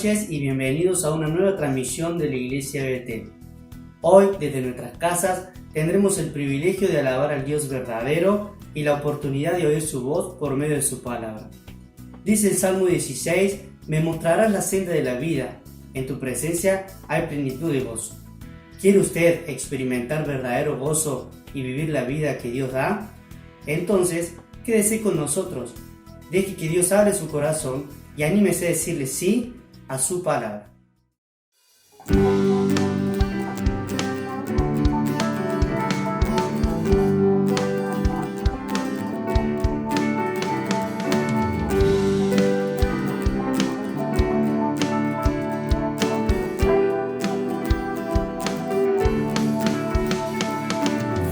noches y bienvenidos a una nueva transmisión de la Iglesia Betel. Hoy, desde nuestras casas, tendremos el privilegio de alabar al Dios verdadero y la oportunidad de oír su voz por medio de su palabra. Dice el Salmo 16: me mostrarás la senda de la vida, en tu presencia hay plenitud de gozo. ¿Quiere usted experimentar verdadero gozo y vivir la vida que Dios da? Entonces, quédese con nosotros, deje que Dios abra su corazón y anímese a decirle sí a su palabra.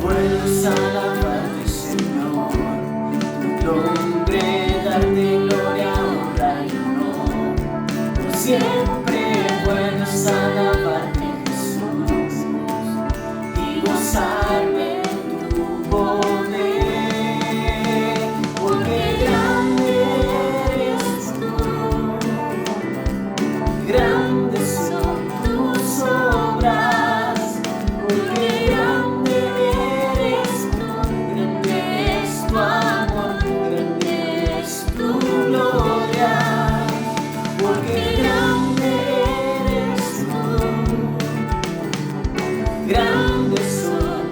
Fuerza alabarte, Señor, tu nombre, darte gloria, honra y honor. Por siempre fuerza alabarte, Jesús, y gozarme en tu poder. Porque grande eres tú, grandes son tus obras, porque grande eres tú, grande es tu amor, grande es tu gloria, porque grande eres tú, grandes son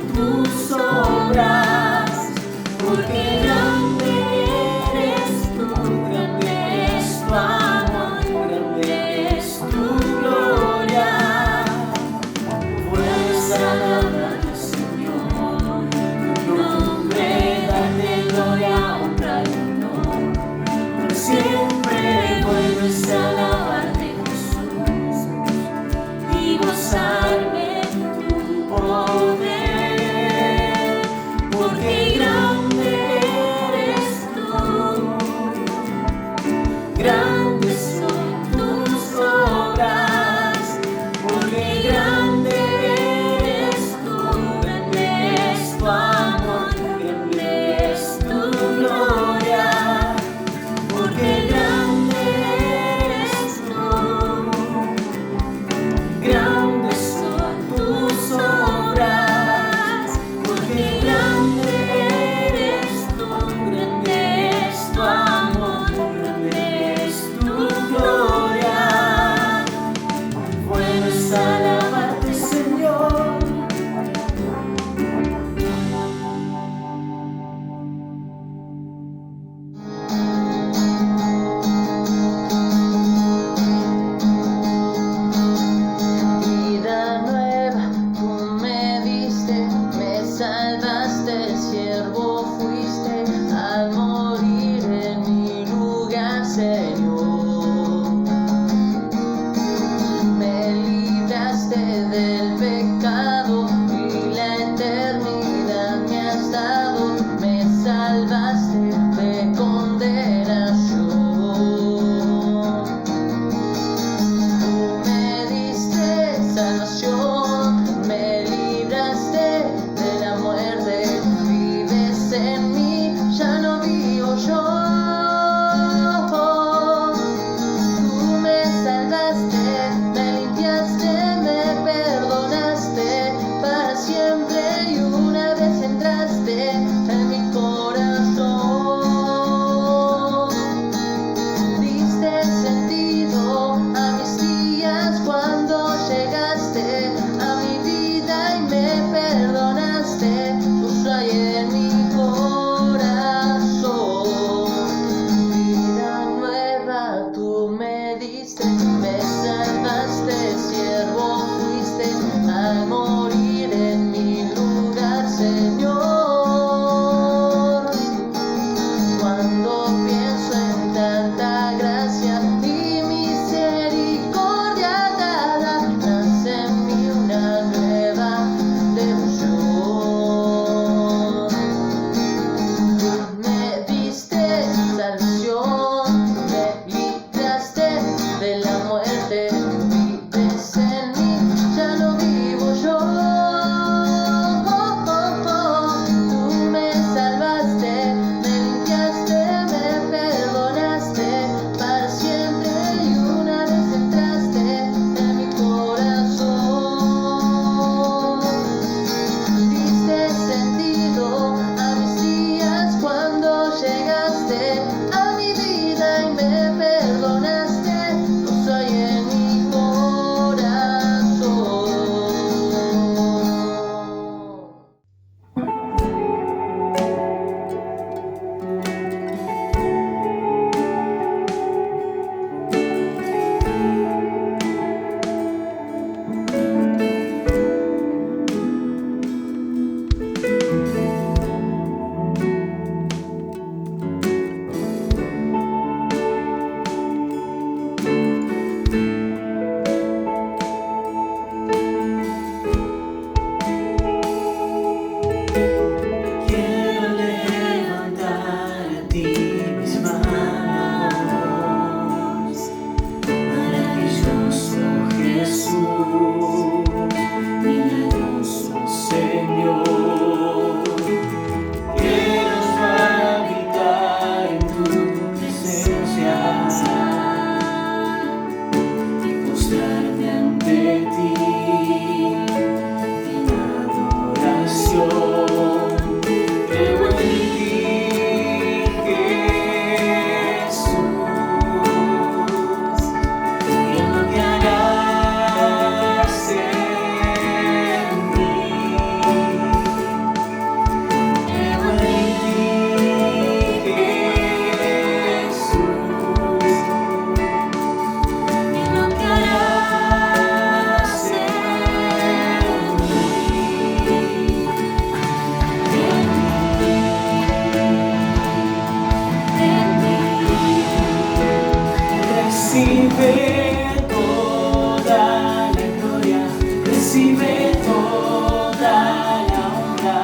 recibe toda la honra.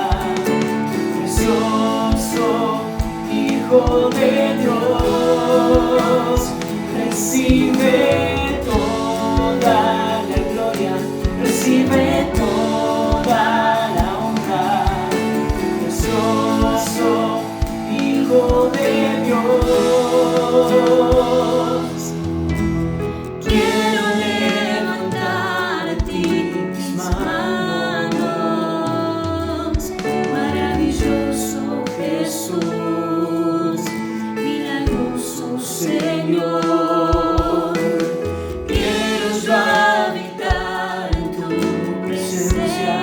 Precioso Hijo de Dios, recibe toda la gloria, recibe toda la honra. Precioso Hijo de Dios, quiero levantar a ti mis manos. Maravilloso Jesús, milagroso Señor, quiero yo habitar en tu presencia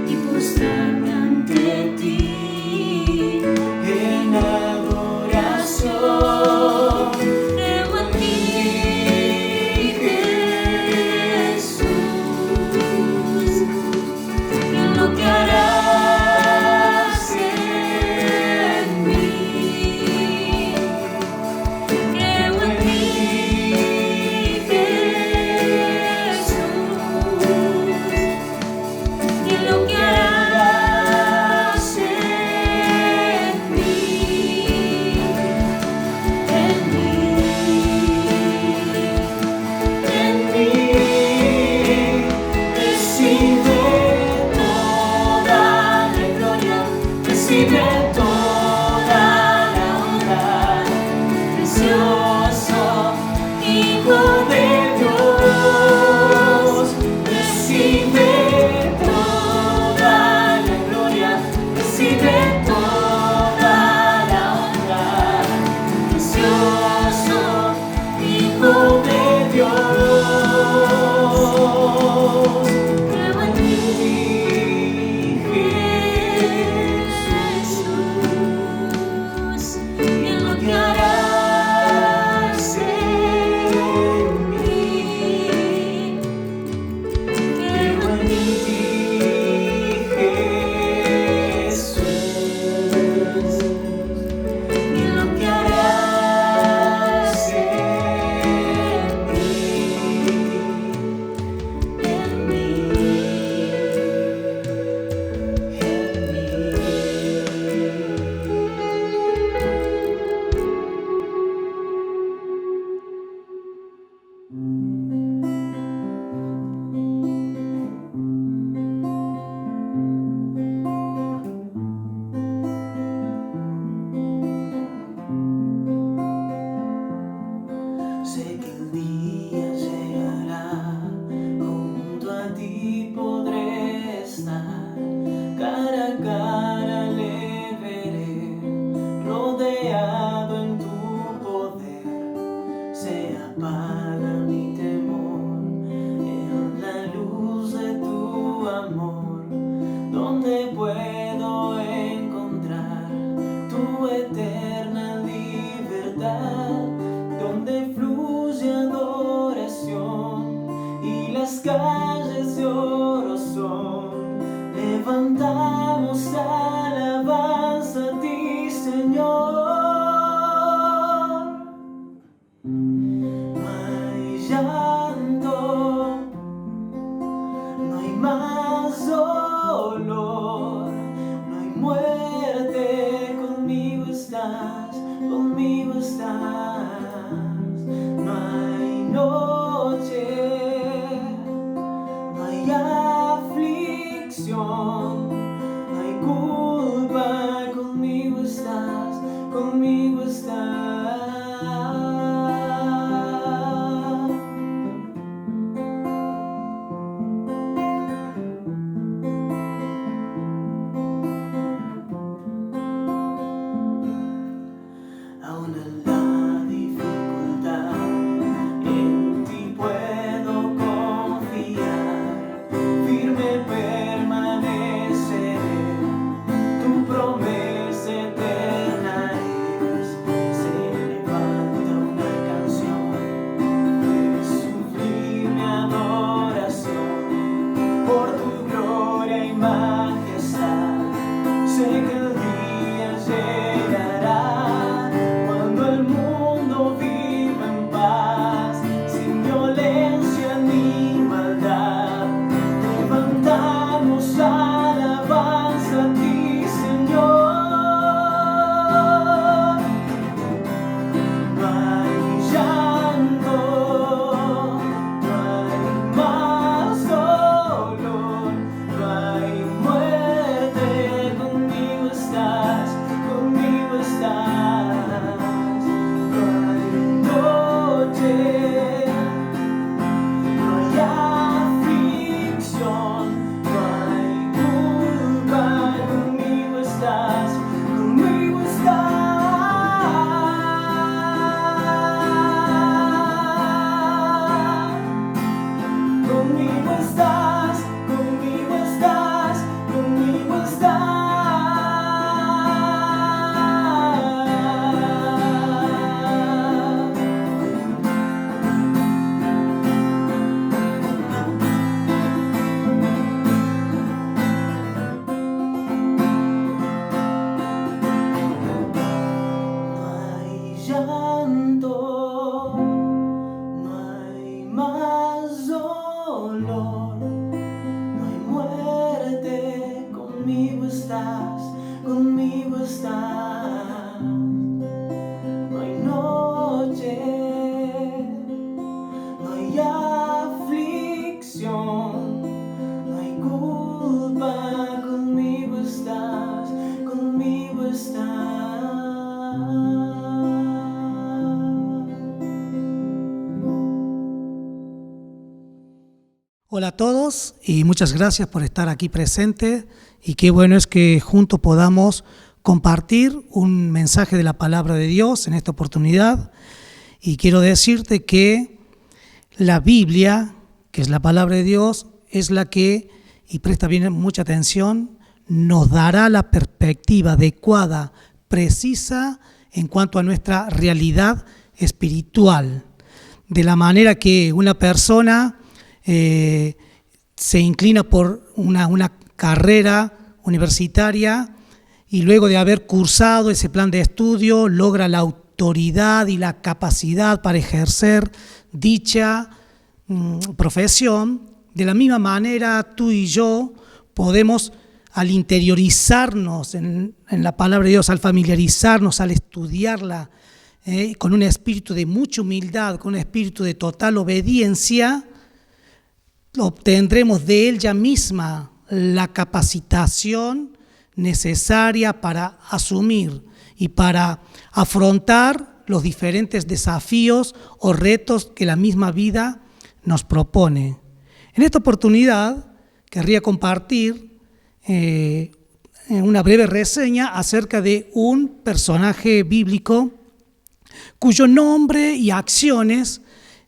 y postrarme ante ti en adoración. Creo en ti, Jesús, en lo que harás en mí. Creo en ti, Jesús, en lo que harás en mí. Recibe toda la gloria, recibe toda la honra. Precioso Hijo de Dios, recibe toda la gloria, recibe toda la honra. Precioso Hijo de Dios, creo en ti, Jesús, en lo que harás en mí. Creo en ti, Jesús, en lo que harás en mí. Sé que el día llegará, junto a ti podré estar, cara a cara le veré, rodeado en tu poder. Se apaga mi temor en la luz de tu amor, donde puedo encontrar tu eterna libertad, donde fluye adoración y las calles de oro son. Levantamos alabanza a ti, Señor. No hay llanto, no hay más dolor, no hay muerte, conmigo estás, conmigo estás. No hay noche, no hay aflicción, no hay culpa, conmigo estás, conmigo estás. Hola a todos y muchas gracias por estar aquí presente, y qué bueno es que juntos podamos compartir un mensaje de la palabra de Dios en esta oportunidad. Y quiero decirte que la Biblia, que es la palabra de Dios, es la que, y presta bien mucha atención, nos dará la perspectiva adecuada, precisa en cuanto a nuestra realidad espiritual. De la manera que una persona se inclina por una carrera universitaria y luego de haber cursado ese plan de estudio logra la autoridad y la capacidad para ejercer dicha profesión. De la misma manera, tú y yo podemos, al interiorizarnos en la palabra de Dios, al familiarizarnos, al estudiarla, con un espíritu de mucha humildad, con un espíritu de total obediencia, obtendremos de ella misma la capacitación necesaria para asumir y para afrontar los diferentes desafíos o retos que la misma vida nos propone. En esta oportunidad querría compartir una breve reseña acerca de un personaje bíblico cuyo nombre y acciones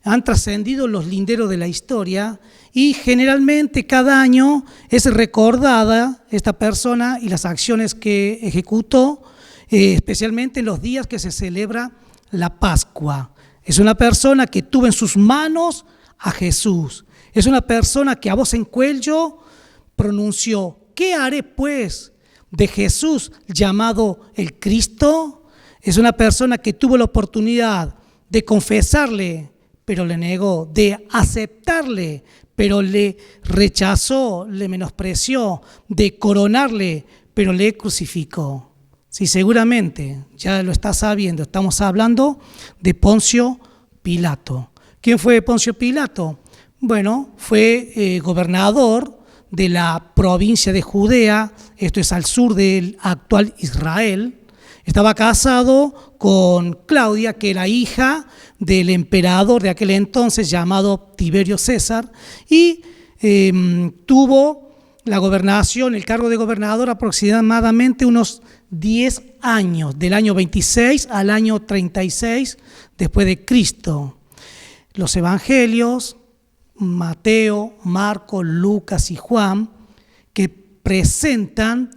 han trascendido los linderos de la historia, y generalmente cada año es recordada esta persona y las acciones que ejecutó, especialmente en los días que se celebra la Pascua. Es una persona que tuvo en sus manos a Jesús. Es una persona que a voz en cuello pronunció: ¿qué haré pues de Jesús llamado el Cristo? Es una persona que tuvo la oportunidad de confesarle, pero le negó, de aceptarle, pero le rechazó, le menospreció, de coronarle, pero le crucificó. Sí, seguramente, ya lo estás sabiendo, estamos hablando de Poncio Pilato. ¿Quién fue Poncio Pilato? Bueno, fue gobernador de la provincia de Judea, esto es al sur del actual Israel. Estaba casado con Claudia, que era hija del emperador de aquel entonces llamado Tiberio César, y tuvo la gobernación, el cargo de gobernador, aproximadamente unos 10 años, del año 26 al año 36 después de Cristo. Los evangelios, Mateo, Marcos, Lucas y Juan, que presentan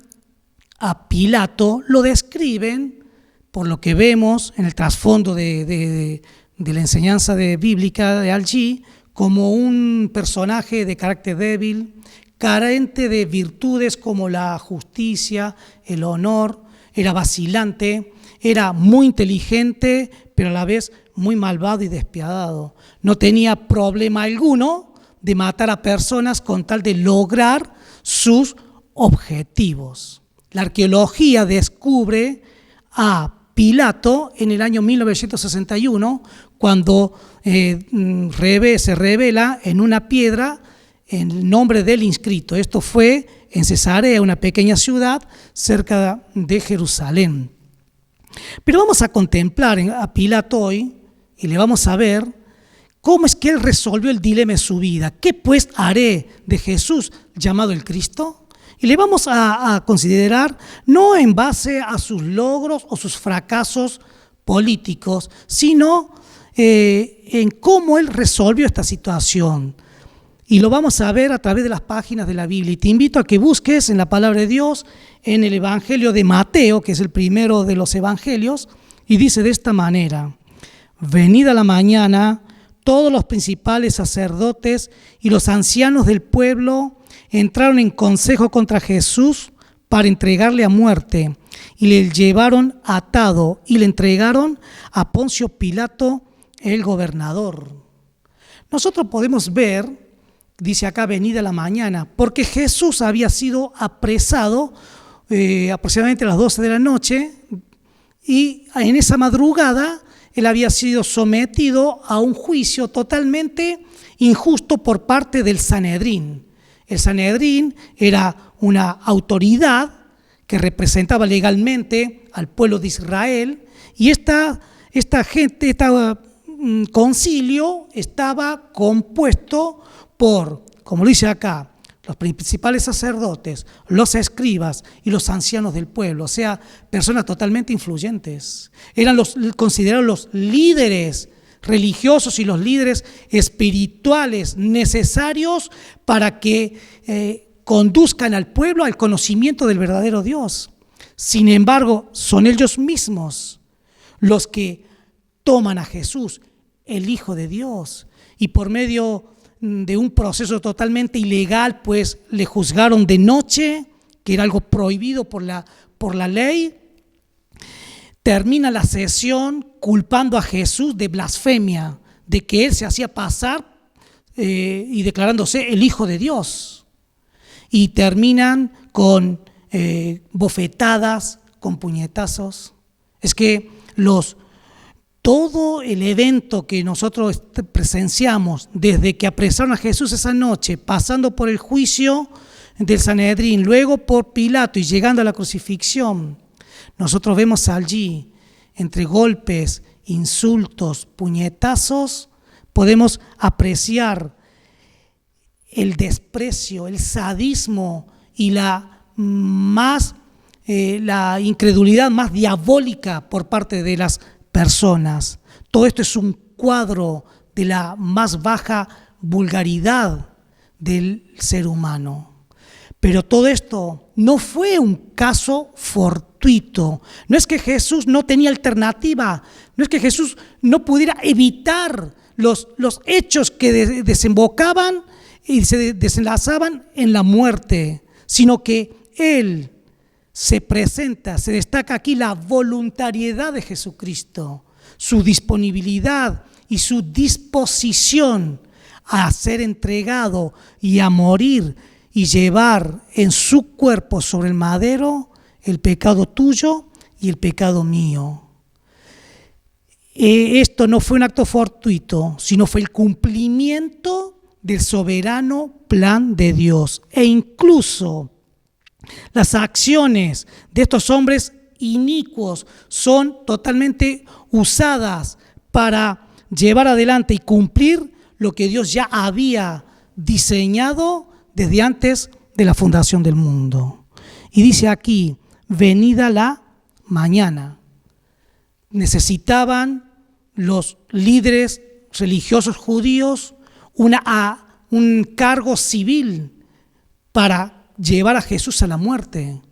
a Pilato, lo describen, por lo que vemos en el trasfondo de la enseñanza bíblica de allí, como un personaje de carácter débil, carente de virtudes como la justicia, el honor. Era vacilante, era muy inteligente, pero a la vez muy malvado y despiadado. No tenía problema alguno de matar a personas con tal de lograr sus objetivos. La arqueología descubre a Pilato en el año 1961, cuando se revela en una piedra el nombre del inscrito. Esto fue en Cesarea, una pequeña ciudad cerca de Jerusalén. Pero vamos a contemplar a Pilato hoy y le vamos a ver cómo es que él resolvió el dilema de su vida. ¿Qué pues haré de Jesús llamado el Cristo? Y le vamos a considerar no en base a sus logros o sus fracasos políticos, sino en cómo él resolvió esta situación. Y lo vamos a ver a través de las páginas de la Biblia. Y te invito a que busques en la palabra de Dios, en el Evangelio de Mateo, que es el primero de los evangelios, y dice de esta manera: venida la mañana, todos los principales sacerdotes y los ancianos del pueblo entraron en consejo contra Jesús para entregarle a muerte, y le llevaron atado y le entregaron a Poncio Pilato, el gobernador. Nosotros podemos ver, dice acá, venida la mañana, porque Jesús había sido apresado aproximadamente a las 12 de la noche, y en esa madrugada él había sido sometido a un juicio totalmente injusto por parte del Sanedrín. El Sanedrín era una autoridad que representaba legalmente al pueblo de Israel, y esta gente, concilio estaba compuesto por, como lo dice acá, los principales sacerdotes, los escribas y los ancianos del pueblo, o sea, personas totalmente influyentes. Eran considerados los líderes religiosos y los líderes espirituales necesarios para que conduzcan al pueblo al conocimiento del verdadero Dios. Sin embargo, son ellos mismos los que toman a Jesús, el Hijo de Dios, y por medio de un proceso totalmente ilegal, pues le juzgaron de noche, que era algo prohibido por la ley. Termina la sesión culpando a Jesús de blasfemia, de que él se hacía pasar y declarándose el Hijo de Dios. Y terminan con bofetadas, con puñetazos. Es que todo el evento que nosotros presenciamos desde que apresaron a Jesús esa noche, pasando por el juicio del Sanedrín, luego por Pilato y llegando a la crucifixión, nosotros vemos allí, entre golpes, insultos, puñetazos, podemos apreciar el desprecio, el sadismo y la incredulidad más diabólica por parte de las personas. Todo esto es un cuadro de la más baja vulgaridad del ser humano. Pero todo esto no fue un caso fortuito. No es que Jesús no tenía alternativa, no es que Jesús no pudiera evitar los hechos que desembocaban y se desenlazaban en la muerte, sino que Él se presenta, se destaca aquí la voluntariedad de Jesucristo, su disponibilidad y su disposición a ser entregado y a morir y llevar en su cuerpo sobre el madero el pecado tuyo y el pecado mío. Esto no fue un acto fortuito, sino fue el cumplimiento del soberano plan de Dios. E incluso las acciones de estos hombres inicuos son totalmente usadas para llevar adelante y cumplir lo que Dios ya había diseñado desde antes de la fundación del mundo. Y dice aquí, venida la mañana, necesitaban los líderes religiosos judíos un cargo civil para llevar a Jesús a la muerte.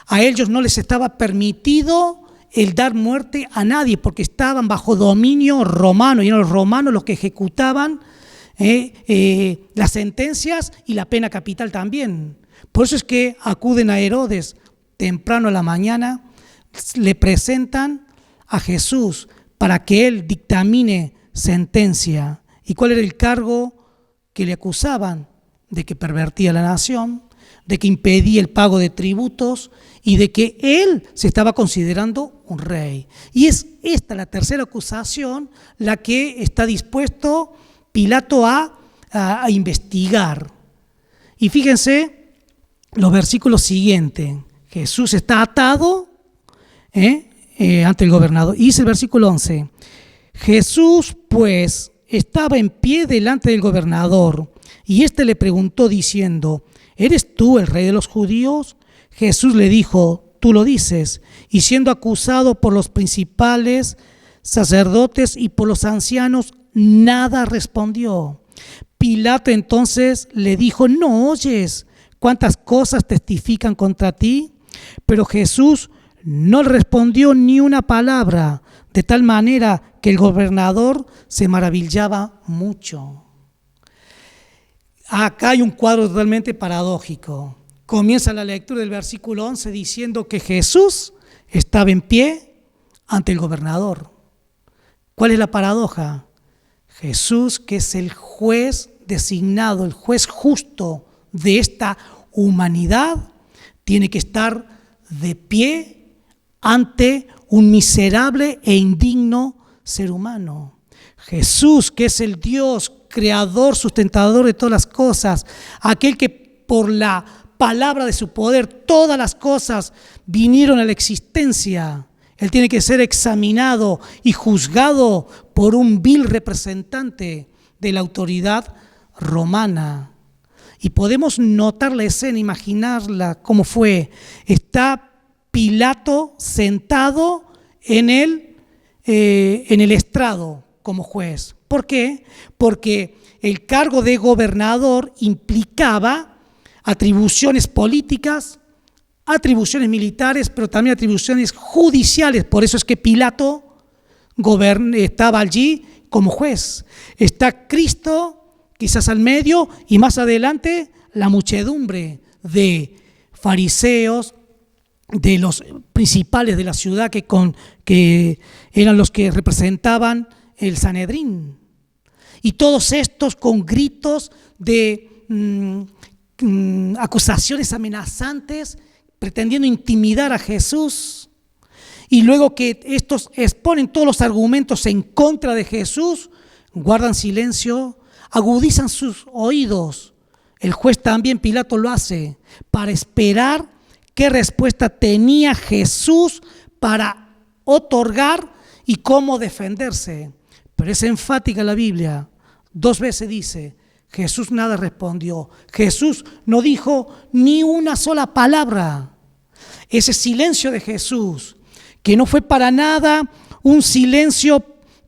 A ellos no les estaba permitido el dar muerte a nadie porque estaban bajo dominio romano y eran los romanos los que ejecutaban las sentencias y la pena capital también. Por eso es que acuden a Herodes temprano a la mañana, le presentan a Jesús para que él dictamine sentencia. ¿Y cuál era el cargo que le acusaban? De que pervertía la nación, de que impedía el pago de tributos y de que él se estaba considerando un rey. Y es esta la tercera acusación la que está dispuesto Pilato a investigar. Y fíjense los versículos siguientes. Jesús está atado ante el gobernador. Y dice el versículo 11, Jesús pues estaba en pie delante del gobernador y éste le preguntó diciendo, ¿eres tú el rey de los judíos? Jesús le dijo, tú lo dices. Y siendo acusado por los principales sacerdotes y por los ancianos, nada respondió. Pilato entonces le dijo, ¿no oyes cuántas cosas testifican contra ti? Pero Jesús no respondió ni una palabra, de tal manera que el gobernador se maravillaba mucho. Acá hay un cuadro totalmente paradójico. Comienza la lectura del versículo 11 diciendo que Jesús estaba en pie ante el gobernador. ¿Cuál es la paradoja? Jesús, que es el juez designado, el juez justo de esta humanidad, tiene que estar de pie ante un miserable e indigno ser humano. Jesús, que es el Dios creador, sustentador de todas las cosas, aquel que por la palabra de su poder todas las cosas vinieron a la existencia, Él tiene que ser examinado y juzgado por un vil representante de la autoridad romana. Y podemos notar la escena, imaginarla cómo fue. Está Pilato sentado en el estrado como juez. ¿Por qué? Porque el cargo de gobernador implicaba atribuciones políticas, atribuciones militares, pero también atribuciones judiciales. Por eso es que Pilato estaba allí como juez. Está Cristo quizás al medio y más adelante la muchedumbre de fariseos, de los principales de la ciudad que eran los que representaban el Sanedrín. Y todos estos con gritos de acusaciones amenazantes, pretendiendo intimidar a Jesús. Y luego que estos exponen todos los argumentos en contra de Jesús, guardan silencio, agudizan sus oídos. El juez también, Pilato, lo hace para esperar qué respuesta tenía Jesús para otorgar y cómo defenderse. Pero es enfática la Biblia. 2 veces dice, Jesús nada respondió. Jesús no dijo ni una sola palabra. Ese silencio de Jesús, que no fue para nada un silencio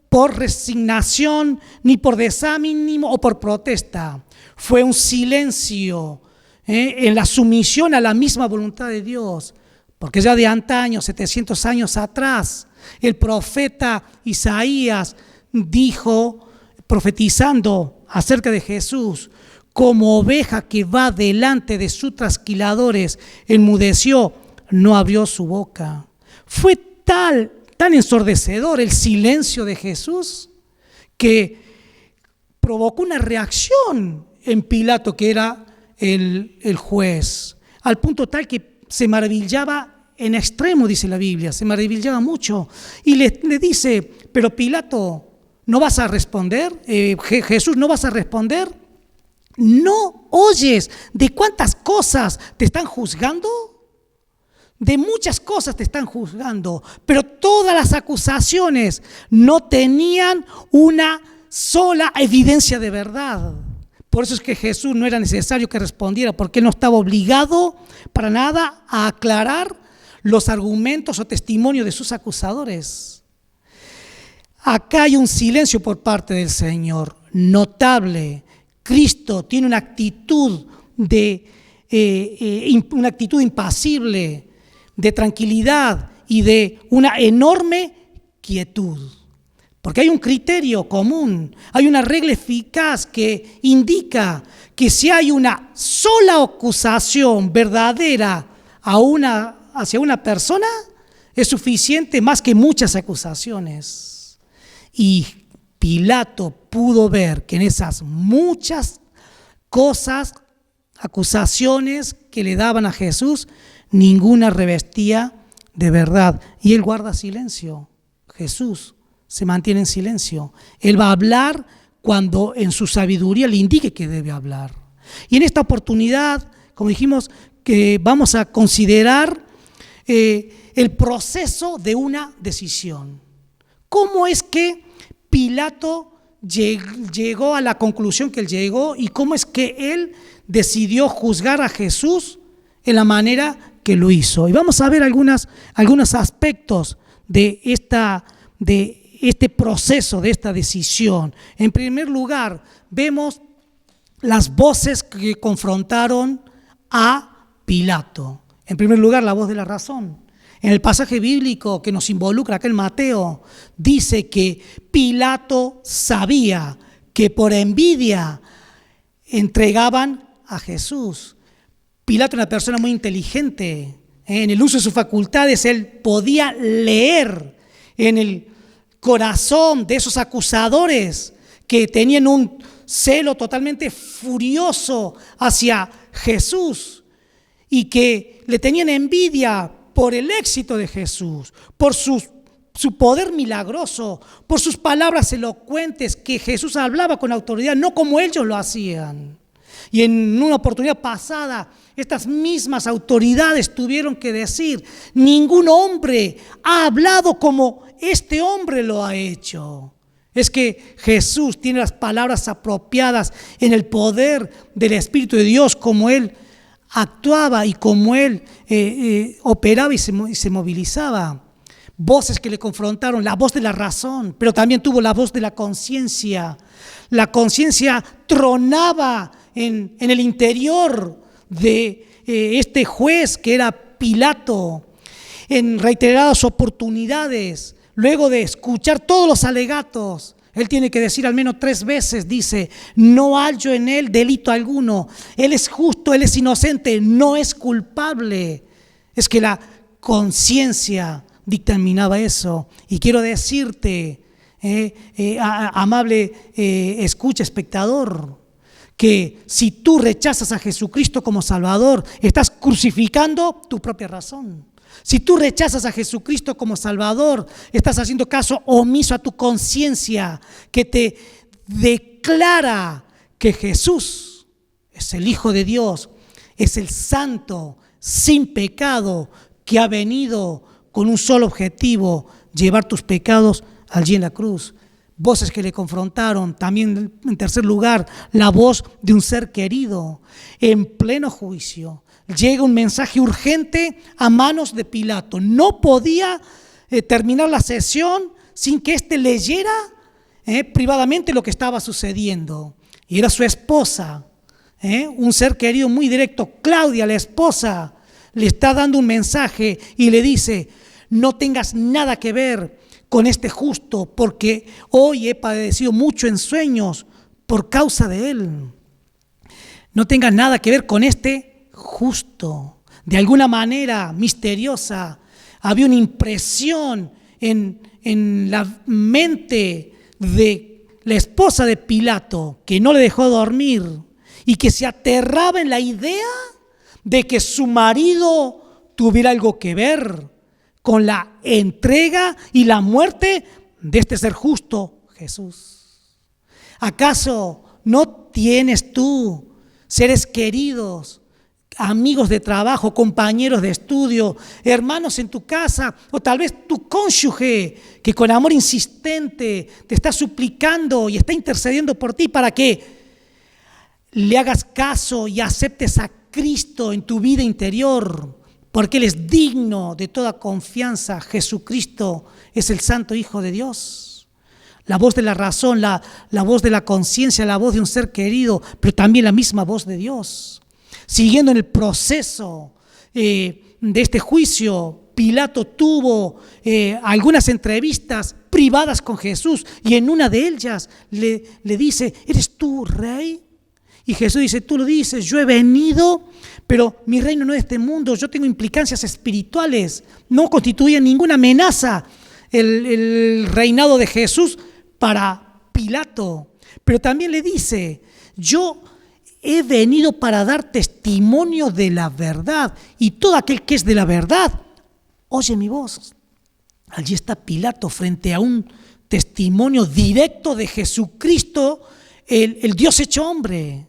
por resignación, ni por desánimo o por protesta. Fue un silencio en la sumisión a la misma voluntad de Dios. Porque ya de antaño, 700 años atrás, el profeta Isaías dijo, profetizando acerca de Jesús, como oveja que va delante de sus trasquiladores, enmudeció, no abrió su boca. Fue tan ensordecedor el silencio de Jesús que provocó una reacción en Pilato, que era el juez, al punto tal que se maravillaba en extremo, dice la Biblia, se maravillaba mucho. Y le dice, pero Pilato, ¿no vas a responder? Jesús, ¿no vas a responder? ¿No oyes de cuántas cosas te están juzgando? De muchas cosas te están juzgando, pero todas las acusaciones no tenían una sola evidencia de verdad. Por eso es que Jesús no era necesario que respondiera, porque él no estaba obligado para nada a aclarar los argumentos o testimonios de sus acusadores. Acá hay un silencio por parte del Señor, notable. Cristo tiene una actitud impasible, de tranquilidad y de una enorme quietud. Porque hay un criterio común, hay una regla eficaz que indica que si hay una sola acusación verdadera hacia una persona, es suficiente más que muchas acusaciones. Y Pilato pudo ver que en esas muchas cosas, acusaciones que le daban a Jesús, ninguna revestía de verdad. Y él guarda silencio. Jesús se mantiene en silencio. Él va a hablar cuando en su sabiduría le indique que debe hablar. Y en esta oportunidad, como dijimos, que vamos a considerar el proceso de una decisión. ¿Cómo es que Pilato llegó a la conclusión que él llegó y cómo es que él decidió juzgar a Jesús en la manera que lo hizo? Y vamos a ver algunos aspectos de este proceso, de esta decisión. En primer lugar, vemos las voces que confrontaron a Pilato. En primer lugar, la voz de la razón. En el pasaje bíblico que nos involucra acá en Mateo, dice que Pilato sabía que por envidia entregaban a Jesús. Pilato era una persona muy inteligente. En el uso de sus facultades, él podía leer en el corazón de esos acusadores que tenían un celo totalmente furioso hacia Jesús y que le tenían envidia por el éxito de Jesús, por su poder milagroso, por sus palabras elocuentes, que Jesús hablaba con autoridad, no como ellos lo hacían. Y en una oportunidad pasada, estas mismas autoridades tuvieron que decir, ningún hombre ha hablado como este hombre lo ha hecho. Es que Jesús tiene las palabras apropiadas en el poder del Espíritu de Dios, como Él actuaba y como Él operaba y se movilizaba. Voces que le confrontaron, la voz de la razón, pero también tuvo la voz de la conciencia. La conciencia tronaba en el interior de este juez que era Pilato. En reiteradas oportunidades, luego de escuchar todos los alegatos, él tiene que decir al menos 3 veces, dice, no hallo en él delito alguno, él es justo, él es inocente, no es culpable. Es que la conciencia dictaminaba eso. Y quiero decirte, amable escucha, espectador, que si tú rechazas a Jesucristo como Salvador, estás crucificando tu propia razón. Si tú rechazas a Jesucristo como Salvador, estás haciendo caso omiso a tu conciencia que te declara que Jesús es el Hijo de Dios, es el Santo, sin pecado, que ha venido con un solo objetivo, llevar tus pecados allí en la cruz. Voces que le confrontaron, también en tercer lugar, la voz de un ser querido en pleno juicio. Llega un mensaje urgente a manos de Pilato. No podía terminar la sesión sin que éste leyera privadamente lo que estaba sucediendo. Y era su esposa, un ser querido muy directo. Claudia, la esposa, le está dando un mensaje y le dice, no tengas nada que ver con este justo, porque hoy he padecido mucho en sueños por causa de él. No tengas nada que ver con este justo. De alguna manera misteriosa había una impresión en la mente de la esposa de Pilato que no le dejó dormir y que se aterraba en la idea de que su marido tuviera algo que ver con la entrega y la muerte de este ser justo, Jesús. ¿Acaso no tienes tú seres queridos, amigos de trabajo, compañeros de estudio, hermanos en tu casa, o tal vez tu cónyuge que con amor insistente te está suplicando y está intercediendo por ti para que le hagas caso y aceptes a Cristo en tu vida interior? Porque Él es digno de toda confianza. Jesucristo es el Santo Hijo de Dios. La voz de la razón, la voz de la conciencia, la voz de un ser querido, pero también la misma voz de Dios. Siguiendo en el proceso de este juicio, Pilato tuvo algunas entrevistas privadas con Jesús y en una de ellas le dice, ¿eres tú rey? Y Jesús dice, tú lo dices, yo he venido, pero mi reino no es de este mundo, yo tengo implicancias espirituales, no constituye ninguna amenaza el reinado de Jesús para Pilato. Pero también le dice, yo he venido para dar testimonio de la verdad, y todo aquel que es de la verdad, oye mi voz. Allí está Pilato frente a un testimonio directo de Jesucristo, el Dios hecho hombre.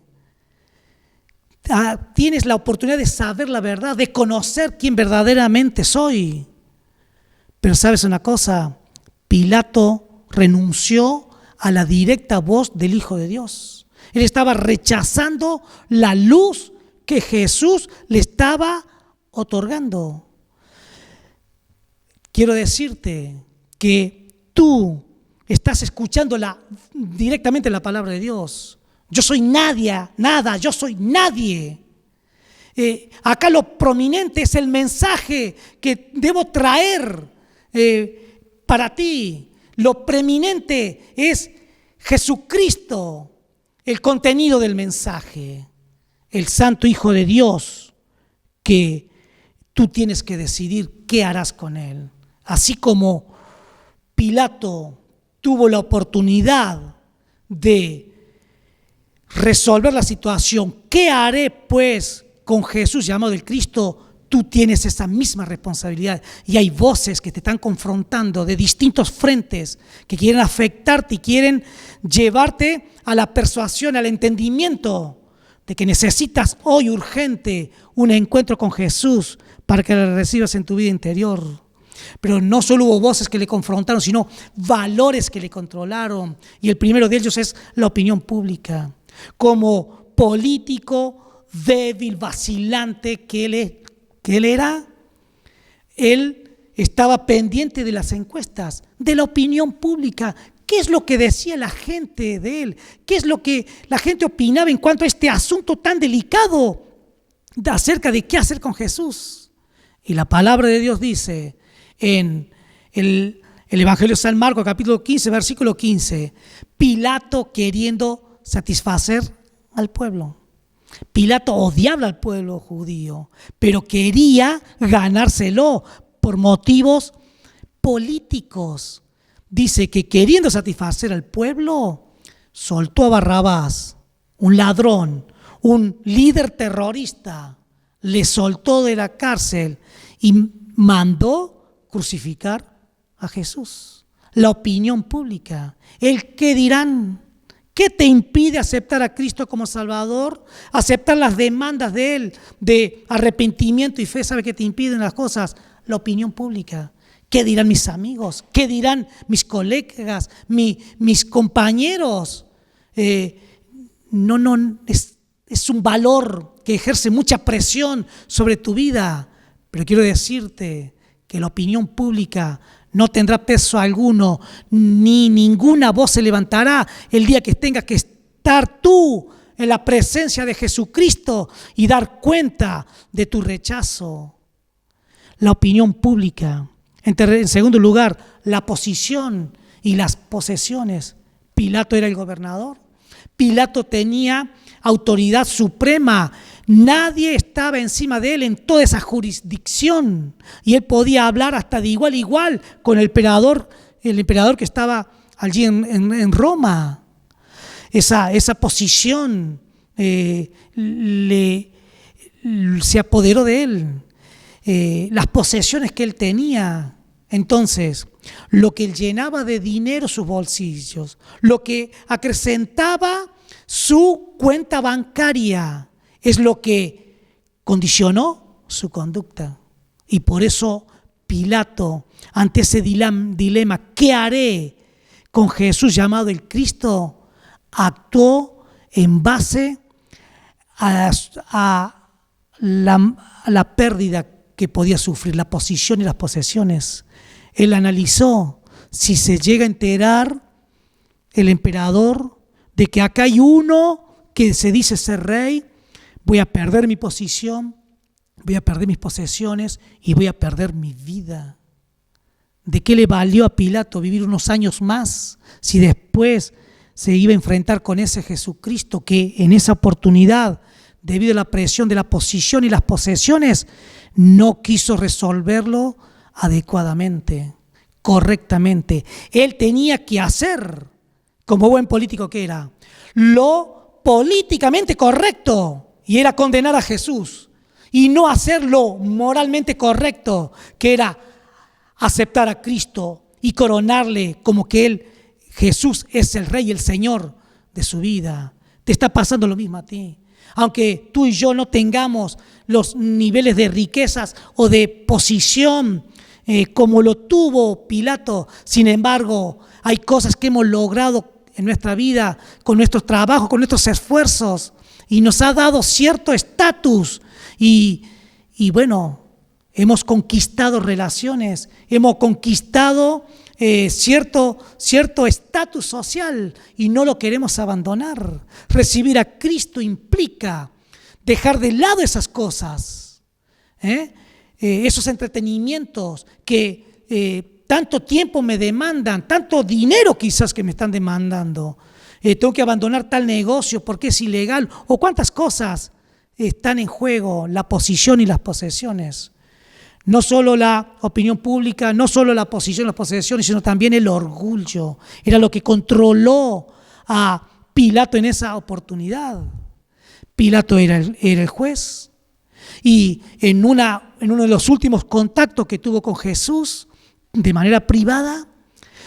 Tienes la oportunidad de saber la verdad, de conocer quién verdaderamente soy. Pero ¿sabes una cosa? Pilato renunció a la directa voz del Hijo de Dios. Él estaba rechazando la luz que Jesús le estaba otorgando. Quiero decirte que tú estás escuchando directamente la palabra de Dios. Yo soy nadie, nada, yo soy nadie. Acá lo prominente es el mensaje que debo traer para ti. Lo preeminente es Jesucristo, el contenido del mensaje, el Santo Hijo de Dios, que tú tienes que decidir qué harás con él. Así como Pilato tuvo la oportunidad de resolver la situación, ¿qué haré pues con Jesús llamado el Cristo? Tú tienes esa misma responsabilidad y hay voces que te están confrontando de distintos frentes que quieren afectarte y quieren llevarte a la persuasión, al entendimiento de que necesitas hoy urgente un encuentro con Jesús para que lo recibas en tu vida interior. Pero no solo hubo voces que le confrontaron, sino valores que le controlaron. Y el primero de ellos es la opinión pública. Como político débil, vacilante que él era, él estaba pendiente de las encuestas, de la opinión pública. ¿Qué es lo que decía la gente de él? ¿Qué es lo que la gente opinaba en cuanto a este asunto tan delicado acerca de qué hacer con Jesús? Y la palabra de Dios dice en el Evangelio de San Marcos, capítulo 15, versículo 15, Pilato queriendo satisfacer al pueblo. Pilato odiaba al pueblo judío, pero quería ganárselo por motivos políticos. Dice que queriendo satisfacer al pueblo, soltó a Barrabás, un ladrón, un líder terrorista, le soltó de la cárcel y mandó crucificar a Jesús. La opinión pública, el qué dirán. ¿Qué te impide aceptar a Cristo como Salvador? Aceptar las demandas de Él, de arrepentimiento y fe. ¿Sabe qué te impiden las cosas? La opinión pública. ¿Qué dirán mis amigos? ¿Qué dirán mis colegas, mis compañeros? Es un valor que ejerce mucha presión sobre tu vida. Pero quiero decirte que la opinión pública no tendrá peso alguno, ni ninguna voz se levantará el día que tengas que estar tú en la presencia de Jesucristo y dar cuenta de tu rechazo. La opinión pública. En segundo lugar, la posición y las posesiones. Pilato era el gobernador. Pilato tenía autoridad suprema. Nadie estaba encima de él en toda esa jurisdicción. Y él podía hablar hasta de igual a igual con el emperador que estaba allí en Roma. Esa posición se apoderó de él. Las posesiones que él tenía. Entonces, lo que él llenaba de dinero sus bolsillos, lo que acrecentaba su cuenta bancaria, es lo que condicionó su conducta. Y por eso Pilato, ante ese dilema, ¿qué haré con Jesús llamado el Cristo?, actuó en base a la pérdida que podía sufrir, la posición y las posesiones. Él analizó: si se llega a enterar el emperador de que acá hay uno que se dice ser rey, voy a perder mi posición, voy a perder mis posesiones y voy a perder mi vida. ¿De qué le valió a Pilato vivir unos años más si después se iba a enfrentar con ese Jesucristo que en esa oportunidad, debido a la presión de la posición y las posesiones, no quiso resolverlo adecuadamente, correctamente? Él tenía que hacer, como buen político que era, lo políticamente correcto, y era condenar a Jesús, y no hacer lo moralmente correcto, que era aceptar a Cristo y coronarle como que Jesús es el Rey y el Señor de su vida. Te está pasando lo mismo a ti. Aunque tú y yo no tengamos los niveles de riquezas o de posición como lo tuvo Pilato, sin embargo, hay cosas que hemos logrado en nuestra vida, con nuestros trabajos, con nuestros esfuerzos, y nos ha dado cierto estatus. Y bueno, hemos conquistado relaciones, hemos conquistado cierto estatus social y no lo queremos abandonar. Recibir a Cristo implica dejar de lado esas cosas, esos entretenimientos que tanto tiempo me demandan, tanto dinero quizás que me están demandando. Tengo que abandonar tal negocio porque es ilegal, o cuántas cosas están en juego, la posición y las posesiones. No solo la opinión pública, no solo la posición y las posesiones, sino también el orgullo. Era lo que controló a Pilato en esa oportunidad. Pilato era el juez, y en uno de los últimos contactos que tuvo con Jesús, de manera privada,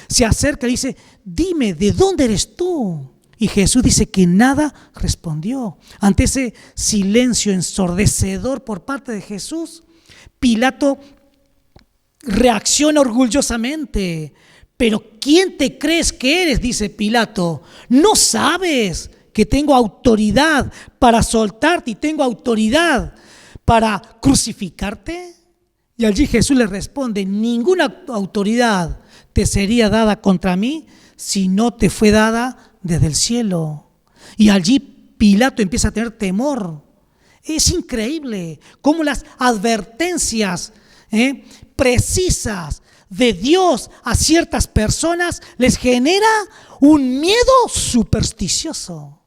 se acerca y dice: dime, ¿de dónde eres tú? Y Jesús dice que nada respondió. Ante ese silencio ensordecedor por parte de Jesús, Pilato reacciona orgullosamente. Pero ¿quién te crees que eres?, dice Pilato. ¿No sabes que tengo autoridad para soltarte y tengo autoridad para crucificarte? Y allí Jesús le responde: ninguna autoridad te sería dada contra mí si no te fue dada desde el cielo. Y allí Pilato empieza a tener temor. Es increíble cómo las advertencias precisas de Dios a ciertas personas les genera un miedo supersticioso.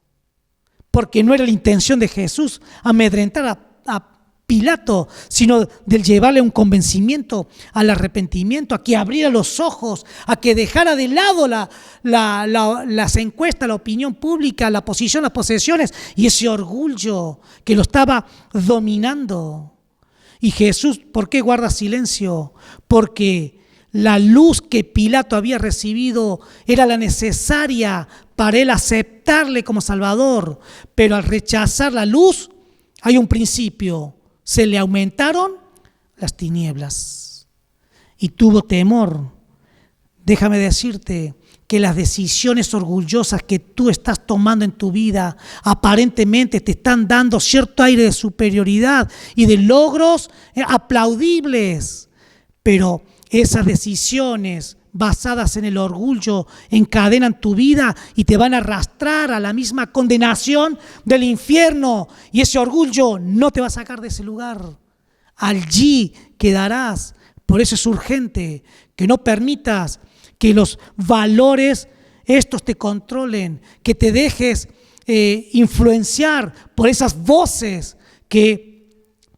Porque no era la intención de Jesús amedrentar a Pilato, sino de llevarle un convencimiento al arrepentimiento, a que abriera los ojos, a que dejara de lado las encuestas, la opinión pública, la posición, las posesiones y ese orgullo que lo estaba dominando. Y Jesús, ¿por qué guarda silencio? Porque la luz que Pilato había recibido era la necesaria para él aceptarle como Salvador. Pero al rechazar la luz, hay un principio: se le aumentaron las tinieblas y tuvo temor. Déjame decirte que las decisiones orgullosas que tú estás tomando en tu vida aparentemente te están dando cierto aire de superioridad y de logros aplaudibles, pero esas decisiones basadas en el orgullo encadenan tu vida y te van a arrastrar a la misma condenación del infierno, y ese orgullo no te va a sacar de ese lugar. Allí quedarás. Por eso es urgente que no permitas que los valores estos te controlen, que te dejes influenciar por esas voces que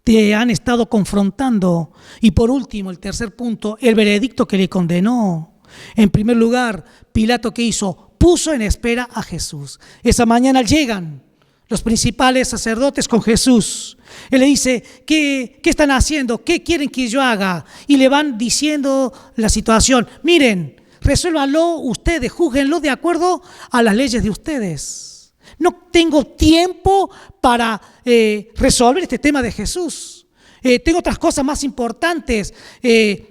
te han estado confrontando. Y por último, el tercer punto, el veredicto que le condenó. En primer lugar, Pilato, ¿qué hizo? Puso en espera a Jesús. Esa mañana llegan los principales sacerdotes con Jesús. Él le dice: ¿qué están haciendo? ¿Qué quieren que yo haga? Y le van diciendo la situación. Miren, resuélvanlo ustedes, júzguenlo de acuerdo a las leyes de ustedes. No tengo tiempo para resolver este tema de Jesús. Tengo otras cosas más importantes,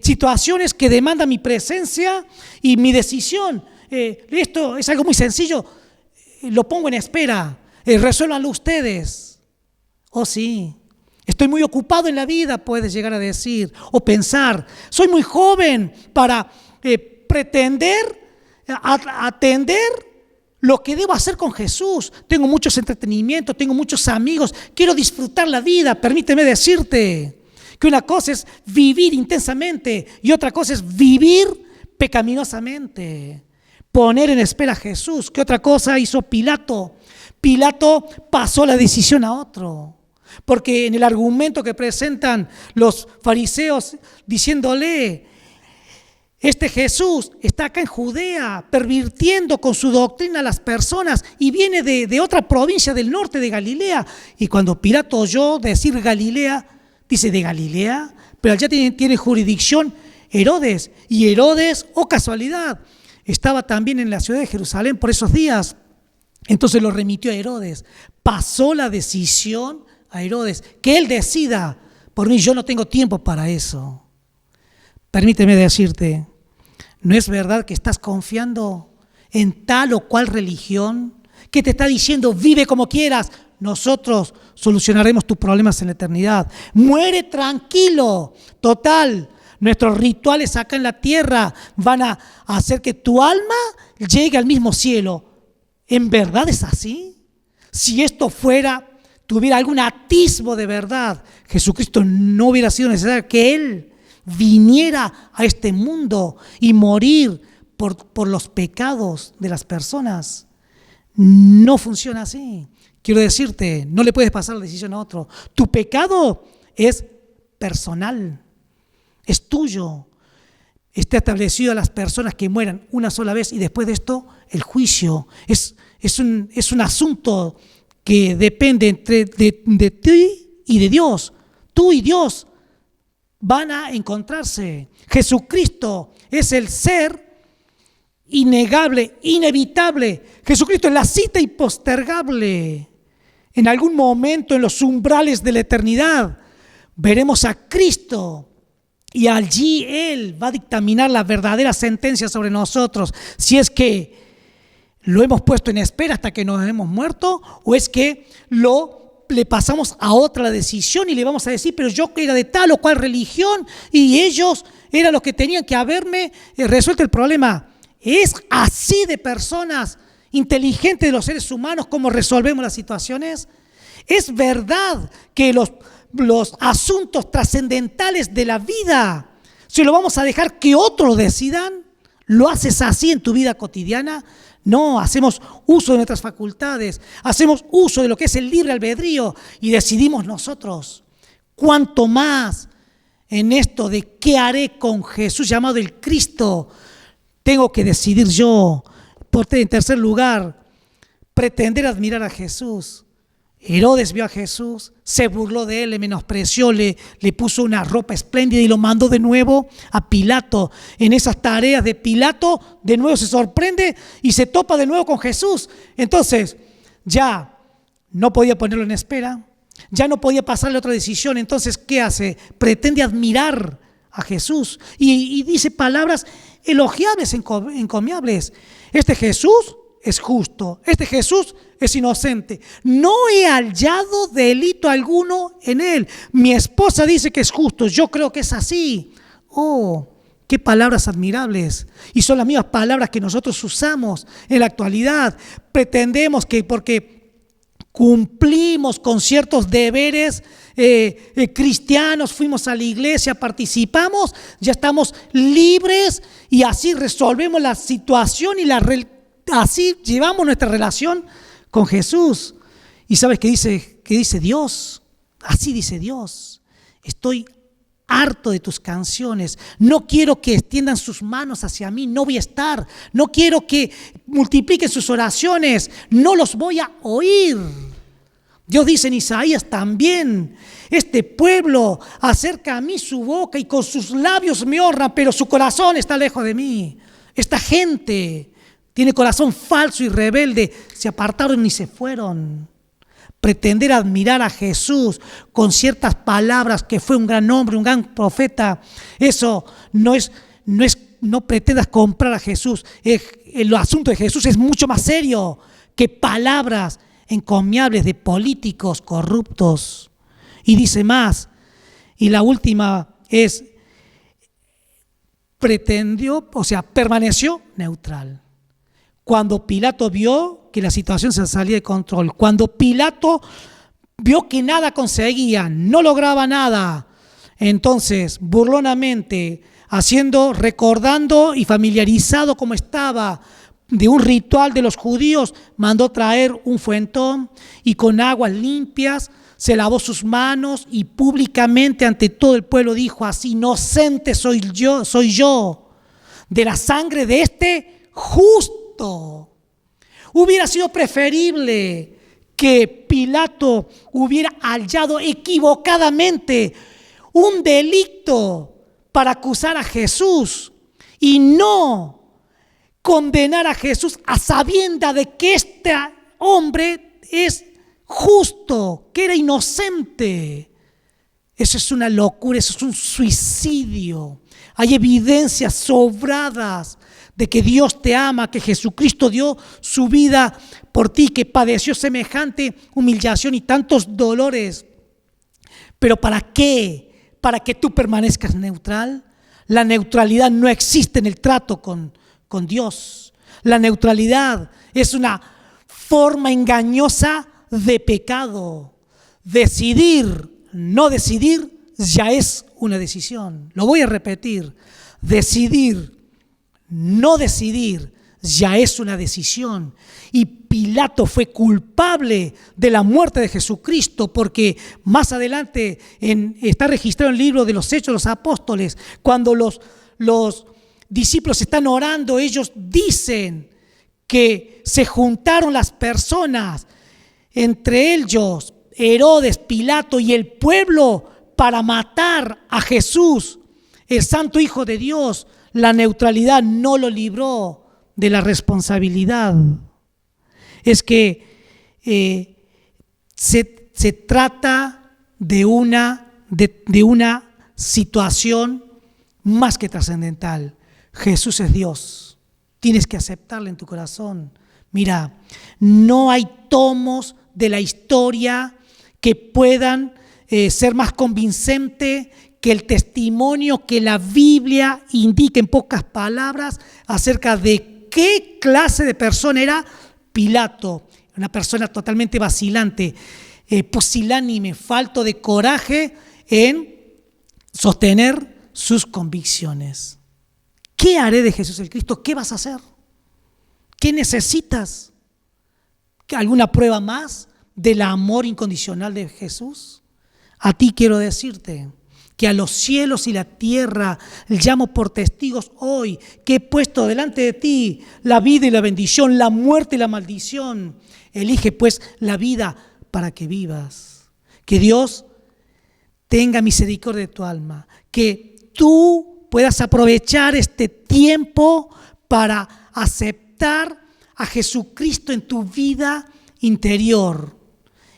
situaciones que demandan mi presencia y mi decisión. Esto es algo muy sencillo, lo pongo en espera, resuélvanlo ustedes. Oh sí, estoy muy ocupado en la vida, puedes llegar a decir o pensar. Soy muy joven para pretender atender lo que debo hacer con Jesús. Tengo muchos entretenimientos, tengo muchos amigos, quiero disfrutar la vida. Permíteme decirte que una cosa es vivir intensamente y otra cosa es vivir pecaminosamente. Poner en espera a Jesús. ¿Qué otra cosa hizo Pilato? Pilato pasó la decisión a otro. Porque en el argumento que presentan los fariseos diciéndole: este Jesús está acá en Judea pervirtiendo con su doctrina a las personas y viene de otra provincia del norte de Galilea. Y cuando Pilato oyó decir Galilea, dice: ¿de Galilea? Pero allá tiene jurisdicción Herodes. Y Herodes, oh casualidad, estaba también en la ciudad de Jerusalén por esos días. Entonces lo remitió a Herodes. Pasó la decisión a Herodes. Que él decida por mí, yo no tengo tiempo para eso. Permíteme decirte, ¿no es verdad que estás confiando en tal o cual religión que te está diciendo: vive como quieras, nosotros solucionaremos tus problemas en la eternidad? Muere tranquilo, total, nuestros rituales acá en la tierra van a hacer que tu alma llegue al mismo cielo. ¿En verdad es así? Si esto tuviera algún atisbo de verdad, Jesucristo no hubiera sido necesario que Él viniera a este mundo y morir por los pecados de las personas. No funciona así. Quiero decirte, no le puedes pasar la decisión a otro. Tu pecado es personal, es tuyo. Está establecido a las personas que mueran una sola vez y después de esto el juicio. Es un asunto que depende de ti y de Dios. Tú y Dios van a encontrarse. Jesucristo es el ser innegable, inevitable. Jesucristo es la cita impostergable. En algún momento, en los umbrales de la eternidad, veremos a Cristo y allí Él va a dictaminar la verdadera sentencia sobre nosotros. Si es que lo hemos puesto en espera hasta que nos hemos muerto, o es que le pasamos a otra la decisión y le vamos a decir, pero yo era de tal o cual religión y ellos eran los que tenían que haberme resuelto el problema. ¿Es así de personas inteligentes de los seres humanos como resolvemos las situaciones? Es verdad que los asuntos trascendentales de la vida, si lo vamos a dejar que otros decidan, ¿lo haces así en tu vida cotidiana? No, hacemos uso de nuestras facultades, hacemos uso de lo que es el libre albedrío y decidimos nosotros. Cuanto más en esto de qué haré con Jesús llamado el Cristo, tengo que decidir yo. En tercer lugar, pretender admirar a Jesús. Herodes vio a Jesús, se burló de él, le menospreció, le puso una ropa espléndida y lo mandó de nuevo a Pilato. En esas tareas de Pilato, de nuevo se sorprende y se topa de nuevo con Jesús. Entonces, ya no podía ponerlo en espera, ya no podía pasarle otra decisión. Entonces, ¿qué hace? Pretende admirar a Jesús y dice palabras elogiables, encomiables. Este Jesús es justo, este Jesús es inocente, no he hallado delito alguno en él. Mi esposa dice que es justo, yo creo que es así. Oh, qué palabras admirables. Y son las mismas palabras que nosotros usamos en la actualidad. Pretendemos que porque cumplimos con ciertos deberes cristianos, fuimos a la iglesia, participamos, ya estamos libres y así resolvemos la situación y así llevamos nuestra relación con Jesús. ¿Y sabes qué dice Dios? Así dice Dios. Estoy harto de tus canciones. No quiero que extiendan sus manos hacia mí. No voy a estar. No quiero que multipliquen sus oraciones. No los voy a oír. Dios dice en Isaías también: este pueblo acerca a mí su boca y con sus labios me honra, pero su corazón está lejos de mí. Esta gente tiene corazón falso y rebelde, se apartaron y se fueron. Pretender admirar a Jesús con ciertas palabras, que fue un gran hombre, un gran profeta, eso no pretendas comprar a Jesús. El asunto de Jesús es mucho más serio que palabras encomiables de políticos corruptos. Y dice más, y la última es, permaneció neutral. Cuando Pilato vio que la situación se salía de control, cuando Pilato vio que nada conseguía, no lograba nada, entonces burlonamente, recordando y familiarizado como estaba de un ritual de los judíos, mandó traer un fuentón y con aguas limpias se lavó sus manos y públicamente ante todo el pueblo dijo así: inocente soy yo de la sangre de este justo. Hubiera sido preferible que Pilato hubiera hallado equivocadamente un delito para acusar a Jesús y no condenar a Jesús a sabiendas de que este hombre es justo, que era inocente. Eso es una locura, eso es un suicidio. Hay evidencias sobradas de que Dios te ama, que Jesucristo dio su vida por ti, que padeció semejante humillación y tantos dolores. ¿Pero para qué? ¿Para que tú permanezcas neutral? La neutralidad no existe en el trato con Dios. La neutralidad es una forma engañosa de pecado. Decidir, no decidir, ya es una decisión. Lo voy a repetir. Decidir, no decidir, ya es una decisión. Y Pilato fue culpable de la muerte de Jesucristo, porque más adelante está registrado en el libro de los Hechos de los Apóstoles, cuando los discípulos están orando, ellos dicen que se juntaron las personas, entre ellos Herodes, Pilato y el pueblo, para matar a Jesús, el santo Hijo de Dios. La neutralidad no lo libró de la responsabilidad. Es que se trata de una situación más que trascendental. Jesús es Dios. Tienes que aceptarlo en tu corazón. Mira, no hay tomos de la historia que puedan ser más convincente que el testimonio que la Biblia indica en pocas palabras acerca de qué clase de persona era Pilato. Una persona totalmente vacilante, pusilánime, falto de coraje en sostener sus convicciones. ¿Qué haré de Jesús el Cristo? ¿Qué vas a hacer? ¿Qué necesitas? ¿Alguna prueba más del amor incondicional de Jesús? A ti quiero decirte que a los cielos y la tierra llamo por testigos hoy que he puesto delante de ti la vida y la bendición, la muerte y la maldición. Elige pues la vida para que vivas. Que Dios tenga misericordia de tu alma, que tú puedas aprovechar este tiempo para aceptar a Jesucristo en tu vida interior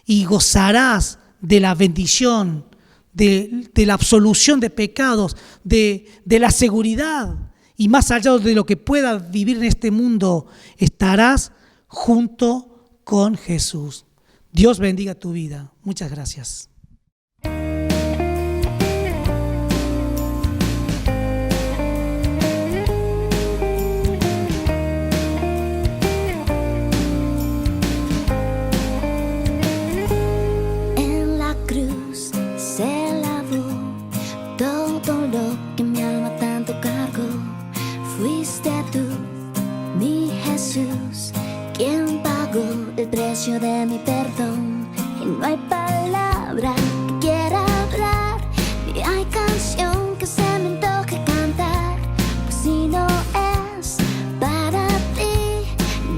y gozarás de la bendición, de la absolución de pecados, de la seguridad, y más allá de lo que puedas vivir en este mundo, estarás junto con Jesús. Dios bendiga tu vida. Muchas gracias. El precio de mi perdón, y no hay palabra que quiera hablar, ni hay canción que se me antoje cantar, pues si no es para ti,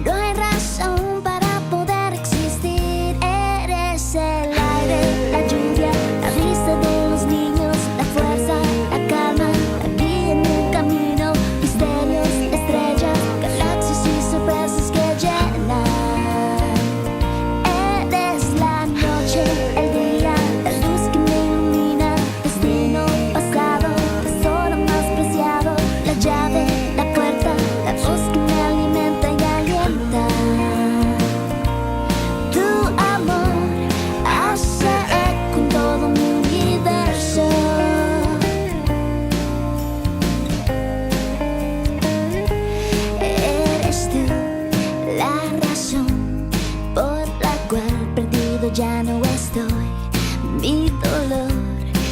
no hay razón para poder existir. Eres el aire, la lluvia, la risa de los niños, la fuerza, la calma, la guía en el camino, misterios, estrellas, galaxias y sorpresas que llenan. Ya no estoy, mi dolor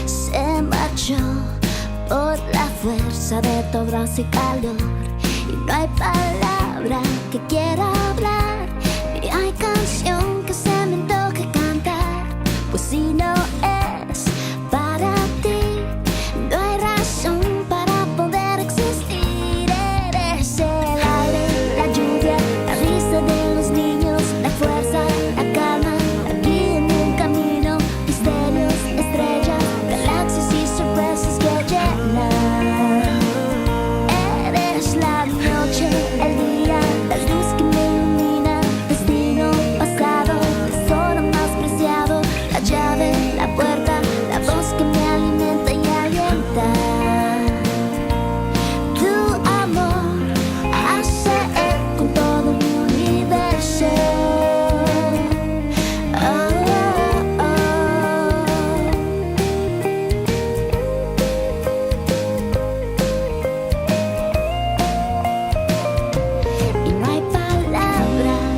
se marchó por la fuerza de tu abrazo y calor, y no hay palabra que quiera hablar, ni hay canción que se me antoje cantar, pues si no es para ti, no hay razón para poder existir. Eres el aire, la lluvia, la risa de los niños, la fuerza, la calma, estrellas, galaxias y sorpresas que llenan. Eres la noche, el día, la luz que me ilumina, destino, pasado, tesoro más preciado, la llave, la puerta, la voz que me alimenta y alienta. Tu amor hace eco en todo mi universo.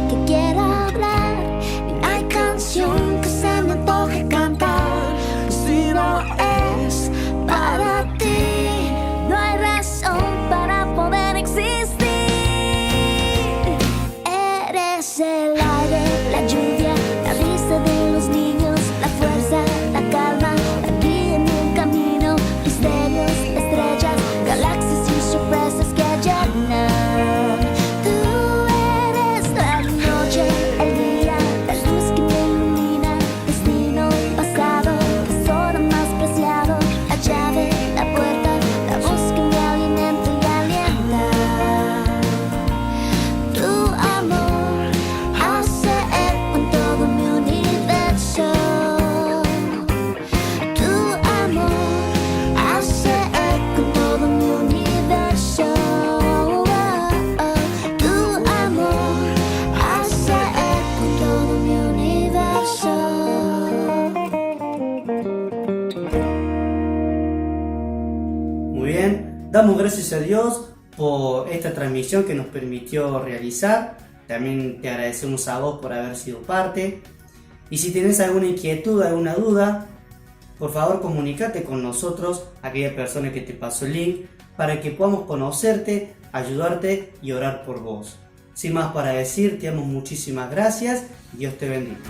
Que quiera hablar, y no hay canción que se me antoje cantar. Damos gracias a Dios por esta transmisión que nos permitió realizar. También te agradecemos a vos por haber sido parte. Y si tenés alguna inquietud, alguna duda, por favor comunícate con nosotros, aquella persona que te pasó el link, para que podamos conocerte, ayudarte y orar por vos. Sin más para decir, te damos muchísimas gracias y Dios te bendiga.